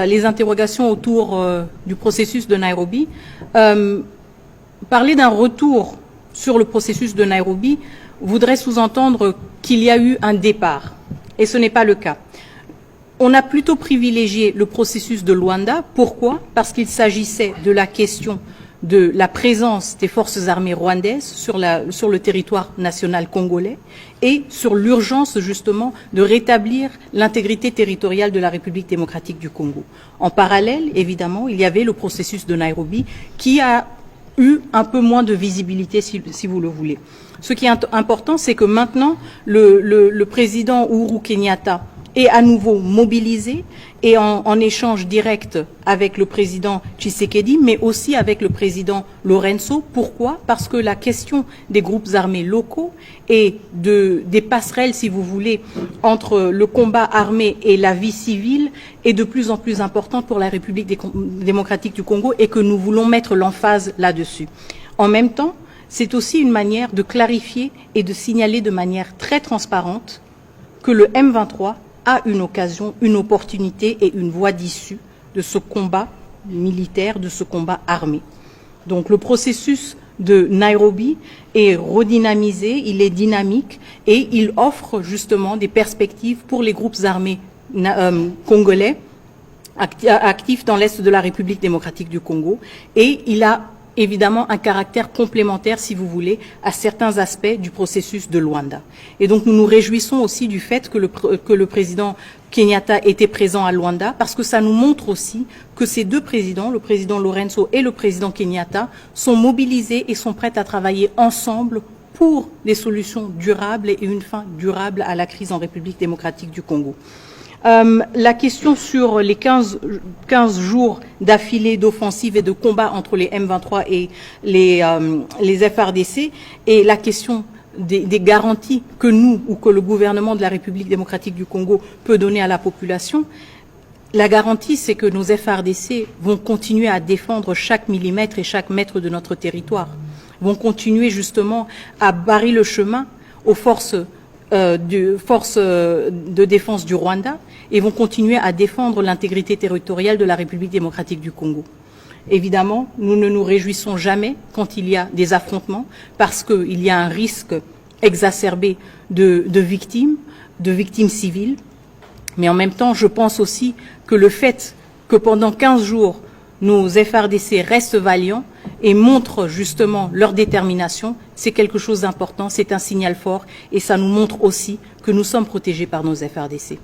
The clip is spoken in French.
les interrogations autour du processus de Nairobi. Parler d'un retour sur le processus de Nairobi voudrait sous-entendre qu'il y a eu un départ, et ce n'est pas le cas. On a plutôt privilégié le processus de Luanda. Pourquoi? Parce qu'il s'agissait de la question de la présence des forces armées rwandaises sur le territoire national congolais et sur l'urgence justement de rétablir l'intégrité territoriale de la République démocratique du Congo. En parallèle, évidemment, il y avait le processus de Nairobi qui a eu un peu moins de visibilité, si vous le voulez. Ce qui est important, c'est que maintenant, le président Uhuru Kenyatta est à nouveau mobilisé et en échange direct avec le président Tshisekedi, mais aussi avec le président Lorenzo. Pourquoi? Parce que la question des groupes armés locaux et des passerelles, si vous voulez, entre le combat armé et la vie civile est de plus en plus importante pour la République démocratique du Congo et que nous voulons mettre l'emphase là-dessus. En même temps, c'est aussi une manière de clarifier et de signaler de manière très transparente que le M23 a une occasion, une opportunité et une voie d'issue de ce combat militaire, de ce combat armé. Donc le processus de Nairobi est redynamisé, il est dynamique et il offre justement des perspectives pour les groupes armés congolais actifs dans l'Est de la République démocratique du Congo, et il a évidemment un caractère complémentaire, si vous voulez, à certains aspects du processus de Luanda. Et donc nous nous réjouissons aussi du fait que le président Kenyatta était présent à Luanda, parce que ça nous montre aussi que ces deux présidents, le président Lorenzo et le président Kenyatta, sont mobilisés et sont prêts à travailler ensemble pour des solutions durables et une fin durable à la crise en République démocratique du Congo. La question sur les 15 jours d'affilée d'offensive et de combat entre les M23 et les FARDC et la question des garanties que nous ou que le gouvernement de la République démocratique du Congo peut donner à la population. La garantie, c'est que nos FARDC vont continuer à défendre chaque millimètre et chaque mètre de notre territoire, vont continuer justement à barrer le chemin aux forces de défense du Rwanda et vont continuer à défendre l'intégrité territoriale de la République démocratique du Congo. Évidemment, nous ne nous réjouissons jamais quand il y a des affrontements parce qu'il y a un risque exacerbé de victimes civiles. Mais en même temps, je pense aussi que le fait que pendant 15 jours, nos FARDC restent valiants et montrent justement leur détermination, c'est quelque chose d'important, c'est un signal fort et ça nous montre aussi que nous sommes protégés par nos FARDC.